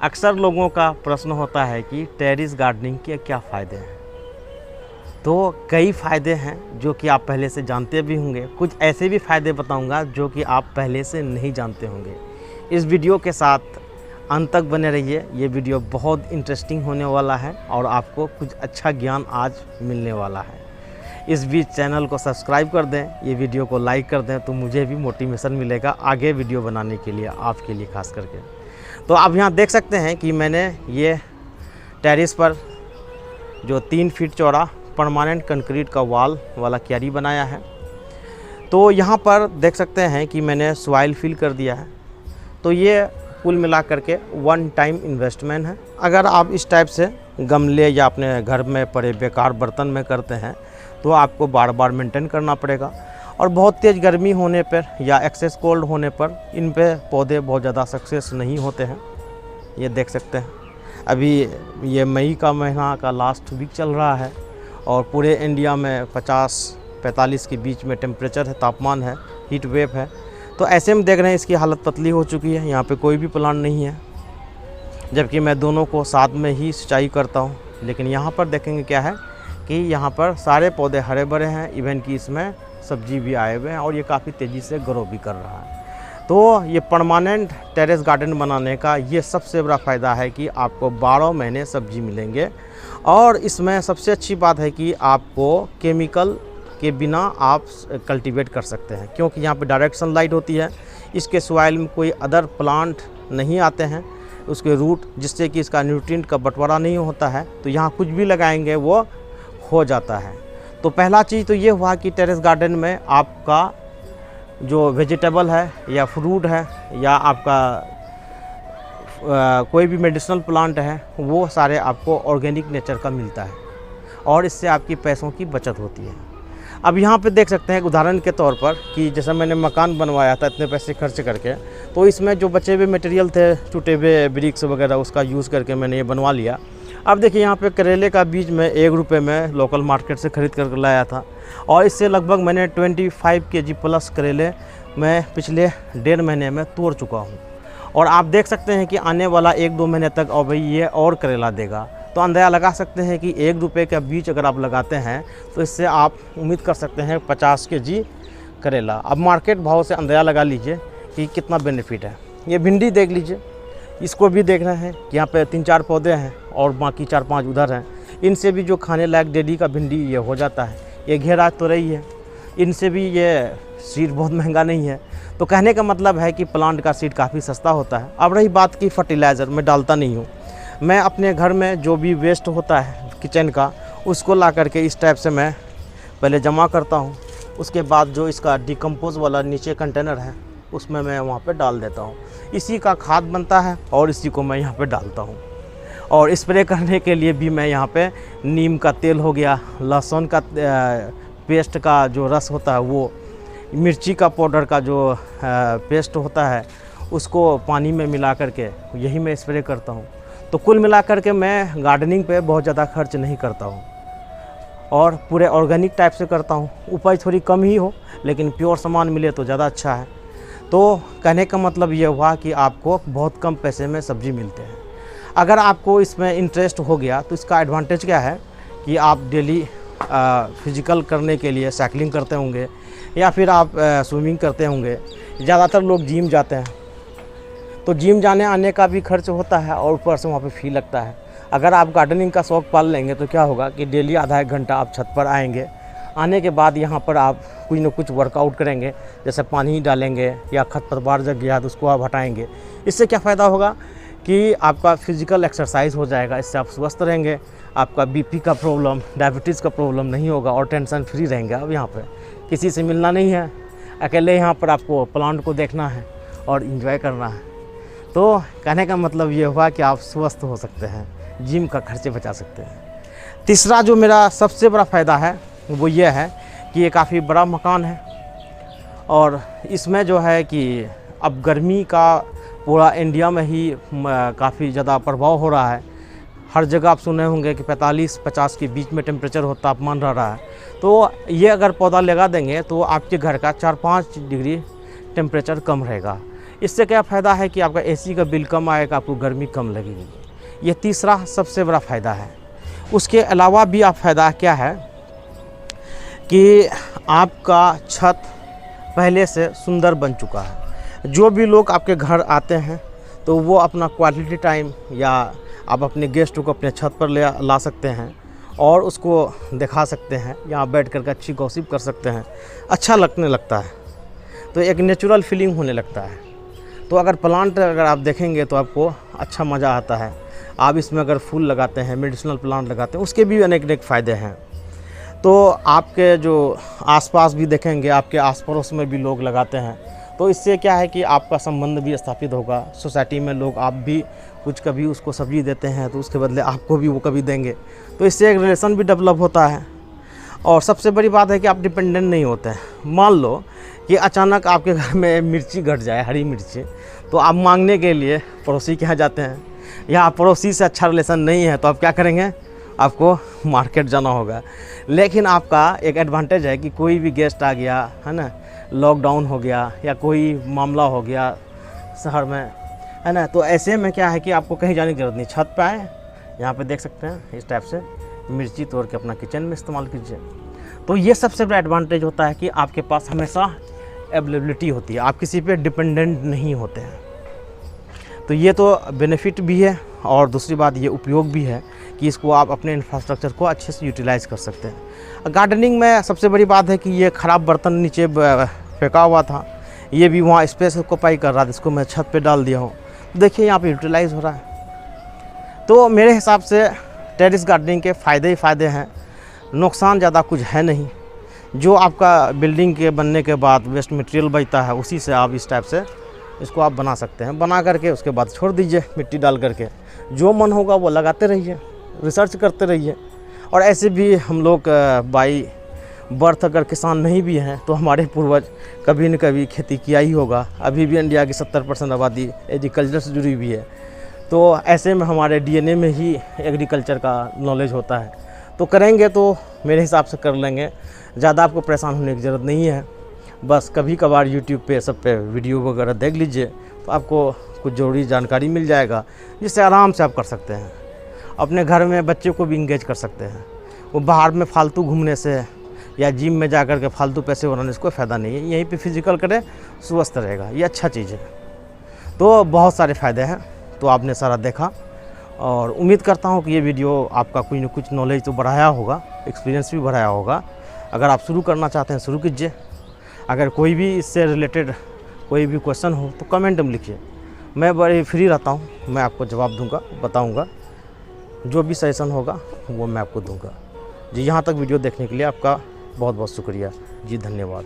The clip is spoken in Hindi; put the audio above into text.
अक्सर लोगों का प्रश्न होता है कि टेरेस गार्डनिंग के क्या फ़ायदे हैं। तो कई फ़ायदे हैं जो कि आप पहले से जानते भी होंगे, कुछ ऐसे भी फ़ायदे बताऊंगा जो कि आप पहले से नहीं जानते होंगे। इस वीडियो के साथ अंत तक बने रहिए, ये वीडियो बहुत इंटरेस्टिंग होने वाला है और आपको कुछ अच्छा ज्ञान आज मिलने वाला है। इस बीच चैनल को सब्सक्राइब कर दें, ये वीडियो को लाइक कर दें तो मुझे भी मोटिवेशन मिलेगा आगे वीडियो बनाने के लिए, आपके लिए खास करके। तो आप यहाँ देख सकते हैं कि मैंने ये टेरेस पर जो 3 फीट चौड़ा परमानेंट कंक्रीट का वॉल वाला क्यारी बनाया है। तो यहाँ पर देख सकते हैं कि मैंने सॉइल फिल कर दिया है। तो ये कुल मिला करके 1 टाइम इन्वेस्टमेंट है। अगर आप इस टाइप से गमले या अपने घर में पड़े बेकार बर्तन में करते हैं तो आपको बार बार मेंटेन करना पड़ेगा, और बहुत तेज़ गर्मी होने पर या एक्सेस कोल्ड होने पर इन पे पौधे बहुत ज़्यादा सक्सेस नहीं होते हैं। ये देख सकते हैं अभी ये मई का महीना का लास्ट वीक चल रहा है और पूरे इंडिया में 50-45 के बीच में टेम्परेचर है, तापमान है, हीट वेव है। तो ऐसे में देख रहे हैं इसकी हालत पतली हो चुकी है, यहाँ पे कोई भी प्लांट नहीं है, जबकि मैं दोनों को साथ में ही सिंचाई करता हूँ। लेकिन यहाँ पर देखेंगे क्या है कि यहाँ पर सारे पौधे हरे भरे हैं, इवन कि इसमें सब्जी भी आए हुए हैं और ये काफ़ी तेज़ी से ग्रो भी कर रहा है। तो ये परमानेंट टेरेस गार्डन बनाने का ये सबसे बड़ा फ़ायदा है कि आपको 12 महीने सब्जी मिलेंगे, और इसमें सबसे अच्छी बात है कि आपको केमिकल के बिना आप कल्टीवेट कर सकते हैं, क्योंकि यहाँ पे डायरेक्ट सनलाइट होती है। इसके सॉइल में कोई अदर प्लांट नहीं आते हैं, उसके रूट, जिससे कि इसका न्यूट्रिएंट का बंटवारा नहीं होता है। तो यहाँ कुछ भी लगाएंगे वो हो जाता है। तो पहला चीज़ तो ये हुआ कि टेरेस गार्डन में आपका जो वेजिटेबल है या फ्रूट है या आपका कोई भी मेडिसिनल प्लांट है वो सारे आपको ऑर्गेनिक नेचर का मिलता है, और इससे आपकी पैसों की बचत होती है। अब यहाँ पे देख सकते हैं उदाहरण के तौर पर कि जैसा मैंने मकान बनवाया था इतने पैसे खर्च करके, तो इसमें जो बचे हुए मटेरियल थे, टूटे हुए ब्रिक्स वगैरह, उसका यूज़ करके मैंने ये बनवा लिया। अब देखिए यहाँ पे करेले का बीज मैं 1 रुपये में लोकल मार्केट से ख़रीद कर लाया था, और इससे लगभग मैंने 25 kg प्लस करेले मैं पिछले 1.5 महीने में तोड़ चुका हूँ। और आप देख सकते हैं कि आने वाला 1-2 महीने तक और भाई ये और करेला देगा। तो अंदाज़ा लगा सकते हैं कि 1 रुपये का बीज अगर आप लगाते हैं तो इससे आप उम्मीद कर सकते हैं 50 kg करेला। अब मार्केट भाव से अंदाज़ा लगा लीजिए कि कितना बेनिफिट है। ये भिंडी देख लीजिए, इसको भी देख रहे हैं कि यहाँ पे 3-4 पौधे हैं और बाकी 4-5 उधर हैं। इनसे भी जो खाने लायक डेली का भिंडी ये हो जाता है। ये घेरा तो रही है, इनसे भी ये सीड बहुत महंगा नहीं है। तो कहने का मतलब है कि प्लांट का सीड काफ़ी सस्ता होता है। अब रही बात की फर्टिलाइज़र, मैं डालता नहीं हूँ। मैं अपने घर में जो भी वेस्ट होता है किचन का, उसको ला करके इस टाइप से मैं पहले जमा करता हूँ। उसके बाद जो इसका डिकम्पोज वाला नीचे कंटेनर है उसमें मैं वहाँ पे डाल देता हूँ। इसी का खाद बनता है और इसी को मैं यहाँ पे डालता हूँ। और स्प्रे करने के लिए भी मैं यहाँ पे नीम का तेल हो गया, लहसुन का पेस्ट का जो रस होता है वो, मिर्ची का पाउडर का जो पेस्ट होता है उसको पानी में मिला करके यही मैं स्प्रे करता हूँ। तो कुल मिला करके मैं गार्डनिंग पे बहुत ज़्यादा खर्च नहीं करता हूँ और पूरे ऑर्गेनिक टाइप से करता हूँ। उपज थोड़ी कम ही हो लेकिन प्योर सामान मिले तो ज़्यादा अच्छा है। तो कहने का मतलब ये हुआ कि आपको बहुत कम पैसे में सब्ज़ी मिलते हैं। अगर आपको इसमें इंटरेस्ट हो गया तो इसका एडवांटेज क्या है कि आप डेली फिजिकल करने के लिए साइकिलिंग करते होंगे या फिर आप स्विमिंग करते होंगे। ज़्यादातर लोग जिम जाते हैं, तो जिम जाने आने का भी खर्च होता है और ऊपर से वहाँ पे फ़ी लगता है। अगर आप गार्डनिंग का शौक़ पाल लेंगे तो क्या होगा कि डेली आधा 1 घंटा आप छत पर आएंगे। आने के बाद यहाँ पर आप कुछ न कुछ वर्कआउट करेंगे, जैसे पानी डालेंगे या खरपतवार जग गया तो उसको आप हटाएँगे। इससे क्या फ़ायदा होगा कि आपका फिज़िकल एक्सरसाइज हो जाएगा, इससे आप स्वस्थ रहेंगे, आपका बीपी का प्रॉब्लम, डायबिटीज़ का प्रॉब्लम नहीं होगा और टेंशन फ्री रहेंगे। अब यहाँ पे किसी से मिलना नहीं है, अकेले यहाँ पर आपको प्लांट को देखना है और इन्जॉय करना है। तो कहने का मतलब ये हुआ कि आप स्वस्थ हो सकते हैं, जिम का खर्चे बचा सकते हैं। तीसरा जो मेरा सबसे बड़ा फ़ायदा है वो ये है कि ये काफ़ी बड़ा मकान है और इसमें जो है कि अब गर्मी का पूरा इंडिया में ही काफ़ी ज़्यादा प्रभाव हो रहा है। हर जगह आप सुने होंगे कि 45-50 के बीच में टेम्परेचर हो, तापमान रह रहा है। तो ये अगर पौधा लगा देंगे तो आपके घर का 4-5 डिग्री टेम्परेचर कम रहेगा। इससे क्या फ़ायदा है कि आपका एसी का बिल कम आएगा, आपको गर्मी कम लगेगी। ये तीसरा सबसे बड़ा फ़ायदा है। उसके अलावा भी आप फ़ायदा क्या है कि आपका छत पहले से सुंदर बन चुका है। जो भी लोग आपके घर आते हैं तो वो अपना क्वालिटी टाइम या आप अपने गेस्ट को अपने छत पर ला सकते हैं और उसको दिखा सकते हैं, यहाँ बैठ कर अच्छी गॉसिप कर सकते हैं, अच्छा लगने लगता है। तो एक नेचुरल फीलिंग होने लगता है। तो अगर प्लांट अगर आप देखेंगे तो आपको अच्छा मज़ा आता है। आप इसमें अगर फूल लगाते हैं, मेडिसिनल प्लांट लगाते हैं, उसके भी अनेक अनेक फ़ायदे हैं। तो आपके जो आसपास भी देखेंगे, आपके आस पड़ोस में भी लोग लगाते हैं, तो इससे क्या है कि आपका संबंध भी स्थापित होगा। सोसाइटी में लोग आप भी कुछ कभी उसको सब्जी देते हैं तो उसके बदले आपको भी वो कभी देंगे, तो इससे एक रिलेशन भी डेवलप होता है। और सबसे बड़ी बात है कि आप डिपेंडेंट नहीं होते हैं। मान लो कि अचानक आपके घर में मिर्ची घट जाए, हरी मिर्ची, तो आप मांगने के लिए पड़ोसी के यहाँ जाते हैं, या पड़ोसी से अच्छा रिलेशन नहीं है तो आप क्या करेंगे, आपको मार्केट जाना होगा। लेकिन आपका एक एडवांटेज है कि कोई भी गेस्ट आ गया है ना, लॉकडाउन हो गया या कोई मामला हो गया शहर में, है ना, तो ऐसे में क्या है कि आपको कहीं जाने की ज़रूरत नहीं। छत पे आए, यहाँ पे देख सकते हैं इस टाइप से मिर्ची तोड़ के अपना किचन में इस्तेमाल कीजिए। तो ये सबसे बड़ा एडवांटेज होता है कि आपके पास हमेशा अवेलेबिलिटी होती है, आप किसी पे डिपेंडेंट नहीं होते हैं। तो ये तो बेनिफिट भी है और दूसरी बात ये उपयोग भी है कि इसको आप अपने इंफ्रास्ट्रक्चर को अच्छे से यूटिलाइज़ कर सकते हैं। गार्डनिंग में सबसे बड़ी बात है कि ये ख़राब बर्तन नीचे फेंका हुआ था, ये भी वहाँ स्पेस ऑक्यूपाई कर रहा था, इसको मैं छत पे डाल दिया हूँ। देखिए यहाँ पे यूटिलाइज़ हो रहा है। तो मेरे हिसाब से टेरेस गार्डनिंग के फ़ायदे ही फ़ायदे हैं, नुकसान ज़्यादा कुछ है नहीं। जो आपका बिल्डिंग के बनने के बाद वेस्ट मटेरियल बचता है, उसी से आप इस टाइप से इसको आप बना सकते हैं। बना करके उसके बाद छोड़ दीजिए मिट्टी डाल करके, जो मन होगा वो लगाते रहिए, रिसर्च करते रहिए। और ऐसे भी हम लोग बाई बर्थ अगर किसान नहीं भी हैं तो हमारे पूर्वज कभी न कभी खेती किया ही होगा। अभी भी इंडिया की 70% आबादी एग्रीकल्चर से जुड़ी हुई है, तो ऐसे में हमारे डीएनए में ही एग्रीकल्चर का नॉलेज होता है। तो करेंगे तो मेरे हिसाब से कर लेंगे, ज़्यादा आपको परेशान होने की ज़रूरत नहीं है। बस कभी कभार यूट्यूब पे सब पे वीडियो वगैरह देख लीजिए तो आपको कुछ ज़रूरी जानकारी मिल जाएगा, जिससे आराम से आप कर सकते हैं। अपने घर में बच्चे को भी इंगेज कर सकते हैं। वो बाहर में फालतू घूमने से या जिम में जा कर के फालतू पैसे बनाने से कोई फ़ायदा नहीं है। यहीं पे फिजिकल करें, स्वस्थ रहेगा, ये अच्छा चीज़ है। तो बहुत सारे फ़ायदे हैं। तो आपने सारा देखा और उम्मीद करता हूँ कि ये वीडियो आपका कुछ न कुछ नॉलेज तो बढ़ाया होगा, एक्सपीरियंस भी बढ़ाया होगा। अगर आप शुरू करना चाहते हैं शुरू कीजिए। अगर कोई भी इससे रिलेटेड कोई भी क्वेश्चन हो तो कमेंट में लिखिए, मैं बड़े फ्री रहता हूँ, मैं आपको जवाब दूंगा, बताऊंगा। जो भी सजेशन होगा वो मैं आपको दूंगा जी। यहाँ तक वीडियो देखने के लिए आपका बहुत बहुत शुक्रिया जी, धन्यवाद।